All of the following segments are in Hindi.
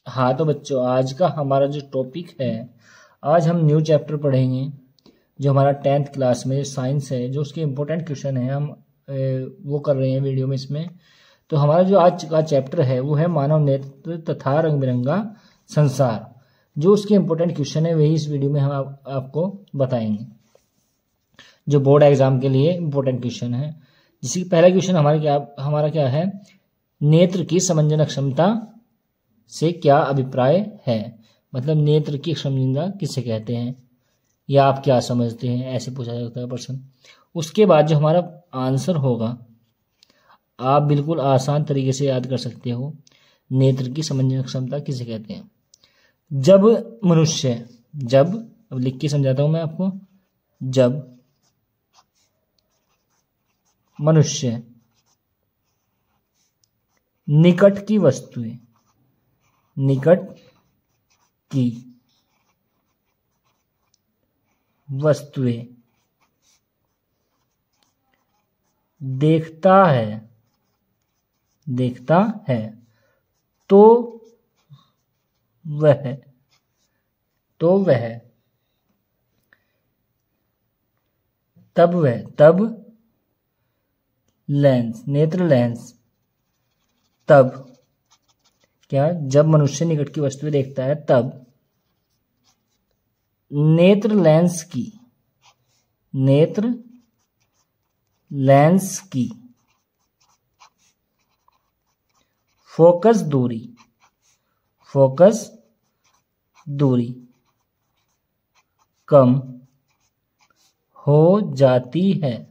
हाँ तो बच्चों, आज का हमारा जो टॉपिक है, आज हम न्यू चैप्टर पढ़ेंगे जो हमारा 10th क्लास में साइंस है, जो उसके इम्पोर्टेंट क्वेश्चन है हम वो कर रहे हैं वीडियो में इसमें। तो हमारा जो आज का चैप्टर है वो है मानव नेत्र तथा रंग बिरंगा संसार। जो उसके इम्पोर्टेंट क्वेश्चन है वही इस वीडियो में हम आपको बताएंगे, जो बोर्ड एग्जाम के लिए इम्पोर्टेंट क्वेश्चन है। जिसकी पहला क्वेश्चन हमारा क्या है, नेत्र की समंजन क्षमता से क्या अभिप्राय है। मतलब नेत्र की समंजनता किसे कहते हैं या आप क्या समझते हैं, ऐसे पूछा जाता है प्रश्न। उसके बाद जो हमारा आंसर होगा आप बिल्कुल आसान तरीके से याद कर सकते हो, नेत्र की समंजन क्षमता किसे कहते हैं। अब लिख के समझाता हूं मैं आपको। जब मनुष्य निकट की वस्तुएं देखता है तो वह तब नेत्र लेंस तब क्या, जब मनुष्य निकट की वस्तुएं देखता है तब नेत्र लेंस की फोकस दूरी कम हो जाती है।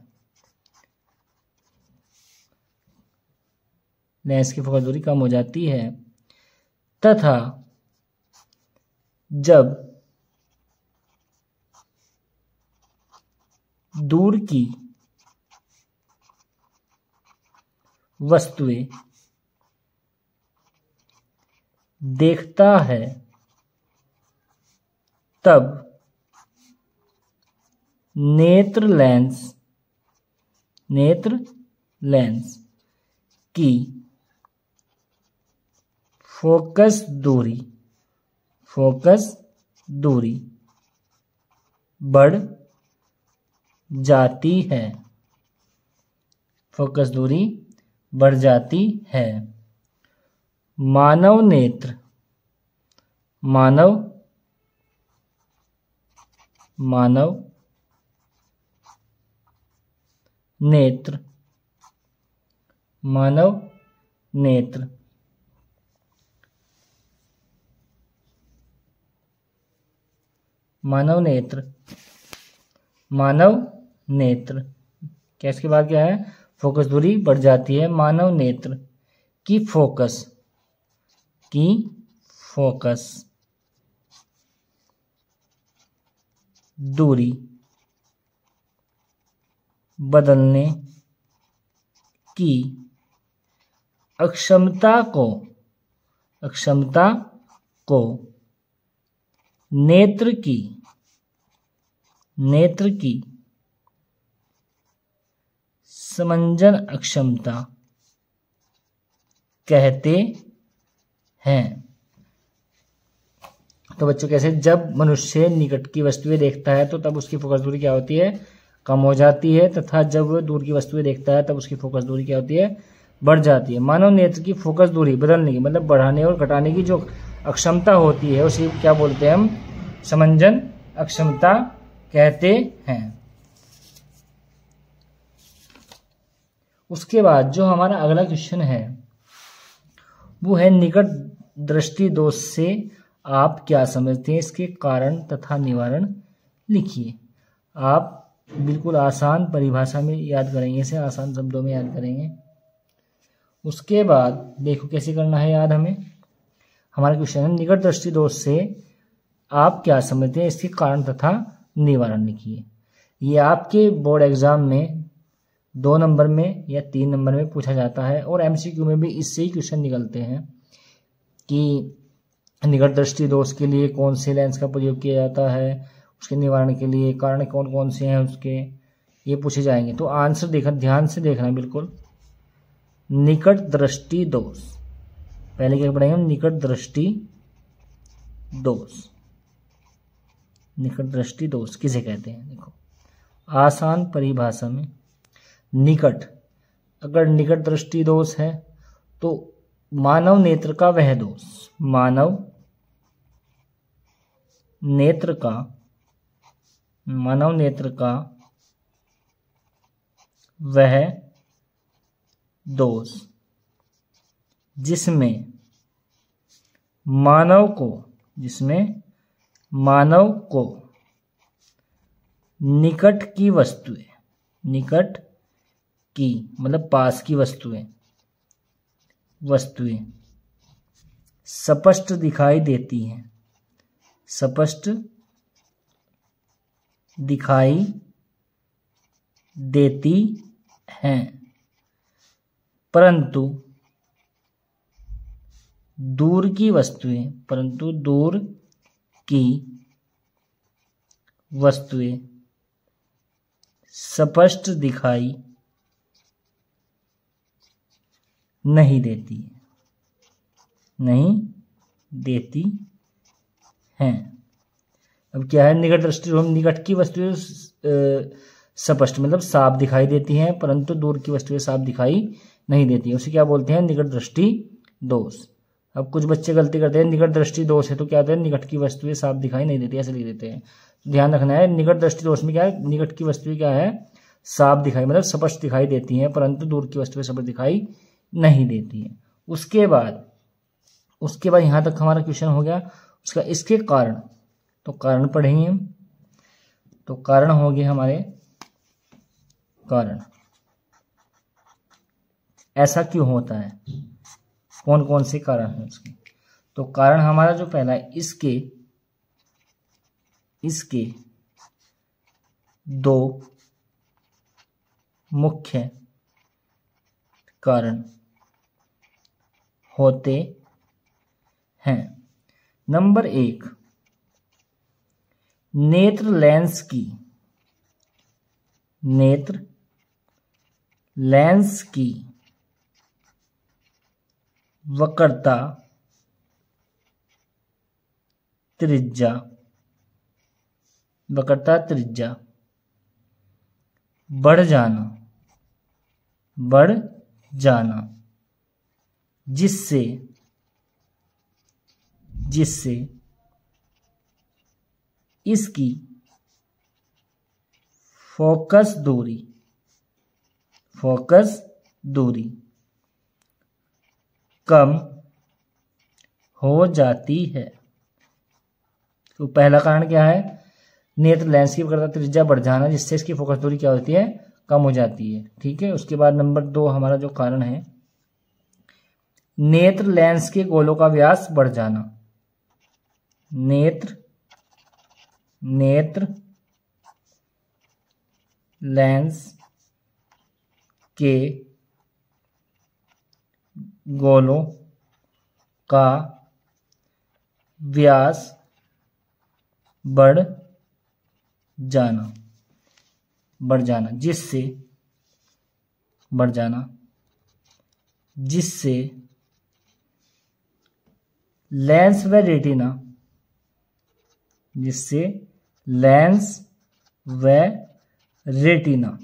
लेंस की फोकस दूरी कम हो जाती है तथा जब दूर की वस्तुएं देखता है तब नेत्र लेंस की फोकस दूरी बढ़ जाती है। मानव नेत्र क्या, इसके बाद क्या है, फोकस दूरी बढ़ जाती है। मानव नेत्र की फोकस दूरी बदलने की अक्षमता को नेत्र की समंजन अक्षमता कहते हैं। तो बच्चों कैसे, जब मनुष्य निकट की वस्तुएं देखता है तो तब उसकी फोकस दूरी क्या होती है, कम हो जाती है, तथा जब वह दूर की वस्तुएं देखता है तब उसकी फोकस दूरी क्या होती है, बढ़ जाती है। मानव नेत्र की फोकस दूरी बदलने की मतलब बढ़ाने और घटाने की जो अक्षमता होती है उसे क्या बोलते हैं, हम समंजन अक्षमता कहते हैं। उसके बाद जो हमारा अगला क्वेश्चन है वो है, निकट दृष्टि दोष से आप क्या समझते हैं, इसके कारण तथा निवारण लिखिए। आप बिल्कुल आसान परिभाषा में याद करेंगे, इसे आसान शब्दों में याद करेंगे। उसके बाद देखो कैसे करना है याद हमें। हमारा क्वेश्चन है, निकट दृष्टि दोष से आप क्या समझते हैं, इसके कारण तथा निवारण लिखिए। ये आपके बोर्ड एग्जाम में 2 नंबर में या 3 नंबर में पूछा जाता है और एमसीक्यू में भी इससे ही क्वेश्चन निकलते हैं कि निकट दृष्टि दोष के लिए कौन से लेंस का प्रयोग किया जाता है, उसके निवारण के लिए कारण कौन कौन से हैं उसके, ये पूछे जाएंगे। तो आंसर देखना, ध्यान से देखना बिल्कुल। निकट दृष्टि दोष, पहले क्या पढ़ेंगे हम, निकट दृष्टि दोष। निकट दृष्टि दोष किसे कहते हैं? देखो, आसान परिभाषा में निकट, अगर निकट दृष्टि दोष है तो मानव नेत्र का वह दोष, मानव नेत्र का वह दोष जिसमें मानव को निकट की वस्तुएं, निकट की मतलब पास की वस्तुएं स्पष्ट दिखाई देती हैं, स्पष्ट दिखाई देती हैं, परंतु दूर की वस्तुएं स्पष्ट दिखाई नहीं देती हैं। अब क्या है, निकट दृष्टि, हम निकट की वस्तुएं स्पष्ट मतलब साफ दिखाई देती हैं, परंतु दूर की वस्तुएं साफ दिखाई नहीं देती है, उसे क्या बोलते हैं? निकट दृष्टि दोष। अब कुछ बच्चे गलती करते हैं, निकट दृष्टि दोष है तो क्या होता है? निकट की वस्तुएं साफ दिखाई नहीं देती, ऐसे लिख देते हैं। तो ध्यान रखना है, निकट दृष्टि दोष में क्या है? निकट की वस्तुएं क्या है? साफ दिखाई मतलब स्पष्ट दिखाई देती हैं, परंतु दूर की वस्तुएं स्पष्ट दिखाई नहीं देती है। उसके बाद यहाँ तक हमारा क्वेश्चन हो गया। उसका इसके कारण, तो कारण पढ़ेंगे हम। तो कारण हो गए हमारे, कारण ऐसा क्यों होता है, कौन कौन से कारण हैं उसके? तो कारण हमारा जो पहला है, इसके दो मुख्य कारण होते हैं। नंबर 1, नेत्र लेंस की वक्रता त्रिज्या बढ़ जाना जिससे इसकी फोकस दूरी कम हो जाती है। तो पहला कारण क्या है? नेत्र लेंस की वक्रता त्रिज्या बढ़ जाना जिससे इसकी फोकस दूरी क्या होती है? कम हो जाती है। ठीक है। उसके बाद नंबर 2 हमारा जो कारण है, नेत्र लेंस के गोलों का व्यास बढ़ जाना। नेत्र लेंस के गोलों का व्यास बढ़ जाना जिससे लेंस व रेटिना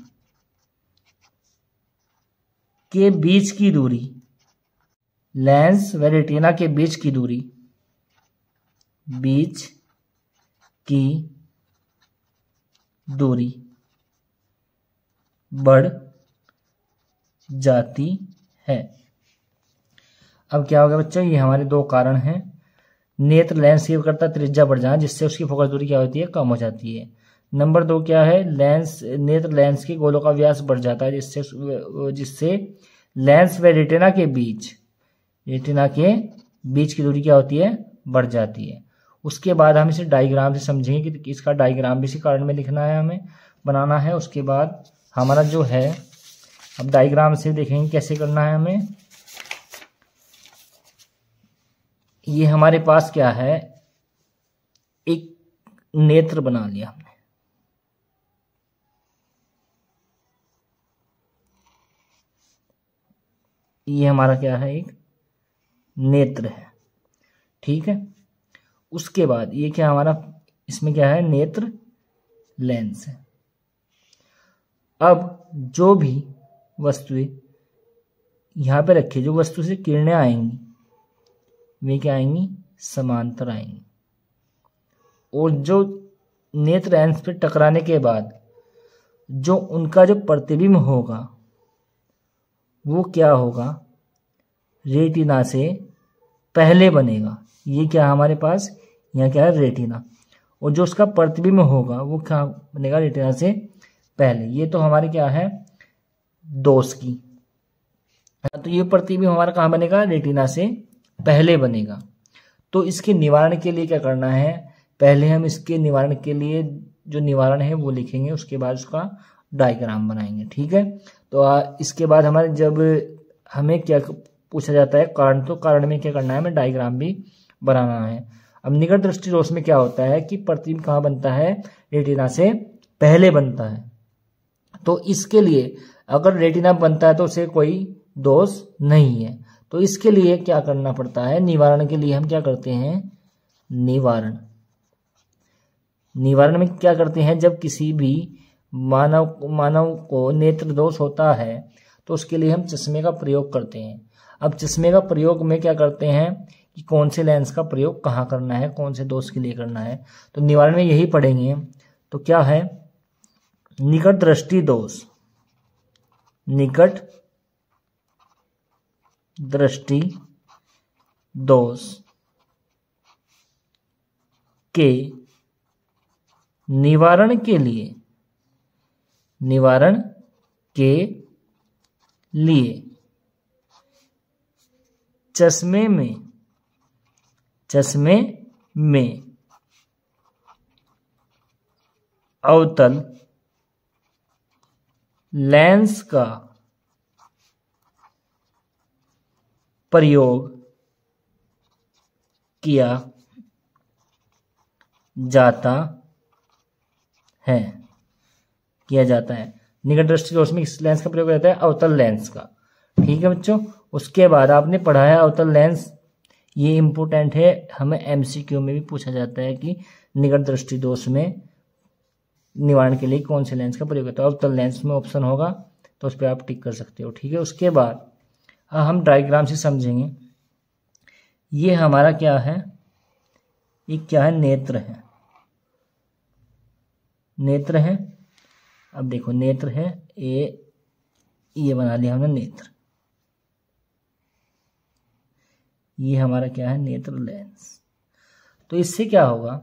के बीच की दूरी, लेंस व रेटिना के बीच की दूरी बढ़ जाती है। अब क्या होगा बच्चों, ये हमारे 2 कारण हैं। नेत्र लेंस की वक्रता त्रिज्या बढ़ जाना जिससे उसकी फोकस दूरी क्या होती है? कम हो जाती है। नंबर 2 क्या है? नेत्र लेंस के गोलों का व्यास बढ़ जाता है जिससे लेंस व रेटिना के बीच की दूरी क्या होती है? बढ़ जाती है। उसके बाद हम इसे डायग्राम से समझेंगे कि इसका डायग्राम भी इसी कारण में लिखना है, हमें बनाना है। उसके बाद हमारा जो है, अब डायग्राम से देखेंगे कैसे करना है हमें। ये हमारे पास क्या है, एक नेत्र बना लिया हमने। ये हमारा क्या है? एक नेत्र है। ठीक है। उसके बाद ये क्या हमारा इसमें क्या है, नेत्र लेंस है। अब जो भी वस्तुएं यहाँ पे रखी, जो वस्तु से किरणें आएंगी वे क्या आएंगी, समांतर आएंगी। और जो नेत्र लेंस पे टकराने के बाद जो उनका जो प्रतिबिंब होगा वो क्या होगा, रेटिना से पहले बनेगा। ये क्या हमारे पास यहाँ क्या है, रेटिना। और जो उसका प्रतिबिंब होगा वो क्या बनेगा, रेटिना से पहले। ये तो हमारे क्या है, दोष की। तो ये प्रतिबिंब हमारा कहाँ बनेगा, रेटिना से पहले बनेगा। तो इसके निवारण के लिए क्या करना है, पहले हम इसके निवारण के लिए जो निवारण है वो लिखेंगे, उसके बाद उसका डायग्राम बनाएंगे। ठीक है। तो इसके बाद हमारे जब हमें क्या पूछा जाता है कारण, तो कारण में क्या करना है, हमें डायग्राम भी बनाना है। अब निकट दृष्टि दोष में क्या होता है कि प्रतिबिंब कहाँ बनता है, रेटिना से पहले बनता है। तो इसके लिए अगर रेटिना बनता है तो उसे कोई दोष नहीं है। तो इसके लिए क्या करना पड़ता है, निवारण के लिए हम क्या करते हैं, निवारण में क्या करते हैं, जब किसी भी मानव को नेत्र दोष होता है तो उसके लिए हम चश्मे का प्रयोग करते हैं। अब चश्मे का प्रयोग में क्या करते हैं कि कौन से लेंस का प्रयोग कहाँ करना है, कौन से दोष के लिए करना है, तो निवारण में यही पढ़ेंगे। तो क्या है, निकट दृष्टि दोष, निकट दृष्टि दोष के निवारण के लिए चश्मे में अवतल लेंस का प्रयोग किया जाता है। निकट दृष्टि दोष में किस लेंस का प्रयोग रहता है, अवतल लेंस का। ठीक है बच्चों। उसके बाद आपने पढ़ा है अवतल लेंस, ये इंपॉर्टेंट है, हमें एमसीक्यू में भी पूछा जाता है कि निकट दृष्टि दोष में निवारण के लिए कौन से लेंस का प्रयोग होता है। अवतल लेंस में ऑप्शन होगा तो उस पर आप टिक कर सकते हो। ठीक है। उसके बाद हम डायग्राम से समझेंगे। ये हमारा क्या है, ये क्या है, नेत्र है। अब देखो नेत्र है, ये बना लिया हमने नेत्र। ये हमारा क्या है, नेत्र लेंस। तो इससे क्या होगा,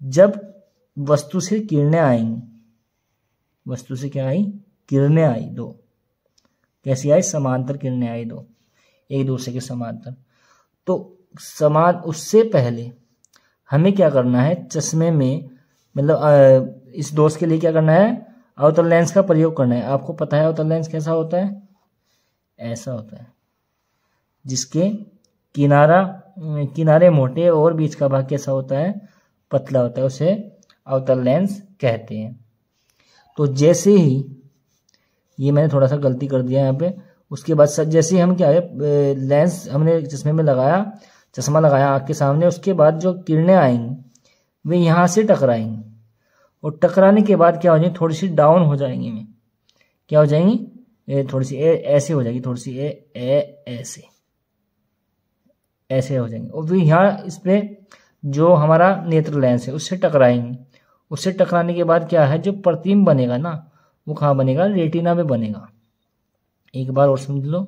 जब वस्तु से किरणें आएंगी, वस्तु से क्या आई, किरणें आई दो, कैसी आई, समांतर किरणें आई दो, एक दूसरे के समांतर। तो उससे पहले हमें क्या करना है, चश्मे में मतलब इस दोष के लिए क्या करना है, अवतल लेंस का प्रयोग करना है। आपको पता है अवतल लेंस कैसा होता है, ऐसा होता है, जिसके किनारे मोटे और बीच का भाग कैसा होता है, पतला होता है, उसे अवतल लेंस कहते हैं। तो जैसे ही, ये मैंने थोड़ा सा गलती कर दिया यहाँ पे, उसके बाद जैसे ही हम क्या है, लेंस हमने चश्मे में लगाया, चश्मा लगाया आँख के सामने, उसके बाद जो किरणें आएंगी वे यहाँ से टकराएंगी, और टकराने के बाद क्या हो जाएंगी, थोड़ी सी डाउन हो जाएंगी, में क्या हो जाएंगी, थोड़ी सी ऐसे हो जाएगी, थोड़ी सी ऐसे हो जाएंगे। और फिर यहाँ इस पे जो हमारा नेत्र लेंस है उससे टकराएंगे। उससे टकराने के बाद क्या है, जो प्रतिबिंब बनेगा ना, वो कहाँ बनेगा, रेटिना में बनेगा। एक बार और समझ लो,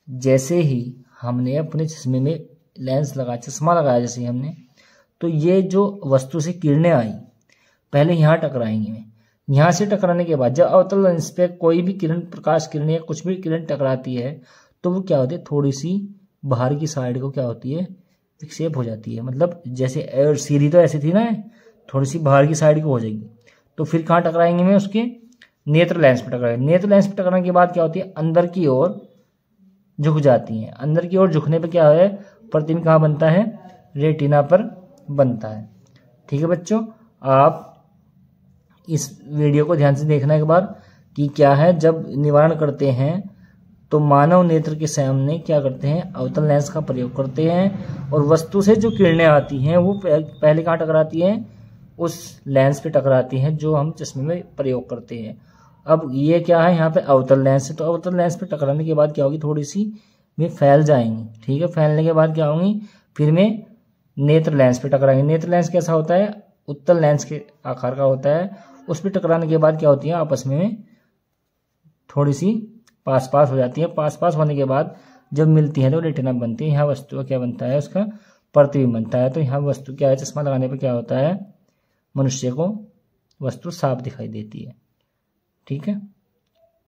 जैसे ही हमने अपने चश्मे में लेंस लगाया, चश्मा लगाया जैसे ही हमने, तो ये जो वस्तु से किरणें आई पहले यहाँ टकराएंगी। यहाँ से टकराने के बाद जब अवतल लेंस पे कोई भी किरण, प्रकाश किरण या कुछ भी किरण टकराती है, तो वो क्या होती है, थोड़ी सी बाहर की साइड को क्या होती है, विक्षेप हो जाती है। मतलब जैसे सीधी तो ऐसी थी ना, थोड़ी सी बाहर की साइड को हो जाएगी। तो फिर कहाँ टकराएंगे में, उसके नेत्र लेंस पे टकराएंगे। नेत्र लेंस पे टकराने के बाद क्या होती है, अंदर की ओर झुक जाती हैं। अंदर की ओर झुकने पे क्या है, प्रतिबिंब कहाँ बनता है, रेटिना पर बनता है। ठीक है बच्चों, आप इस वीडियो को ध्यान से देखना एक बार कि क्या है, जब निवारण करते हैं तो मानव नेत्र के सामने क्या करते हैं, अवतल लेंस का प्रयोग करते हैं और वस्तु से जो किरणें आती हैं वो पहले कहाँ टकराती हैं, उस लेंस पे टकराती हैं जो हम चश्मे में प्रयोग करते हैं। अब ये क्या है, यहाँ पे अवतल लेंस है, तो अवतल लेंस पे टकराने के बाद क्या होगी, थोड़ी सी में फैल जाएंगी, ठीक है। फैलने के बाद क्या होंगी, फिर में नेत्र लेंस पे टकराएंगे। नेत्र लेंस कैसा होता है, उत्तल लेंस के आकार का होता है। उस पर टकराने के बाद क्या होती है, आपस में थोड़ी सी पास पास हो जाती है। पास पास होने के बाद जब मिलती है तो रेटिना बनती है। यहाँ वस्तु का क्या बनता है, उसका प्रतिबिंब बनता है। तो यहाँ वस्तु क्या है, चश्मा लगाने पर क्या होता है, मनुष्य को वस्तु साफ दिखाई देती है, ठीक है।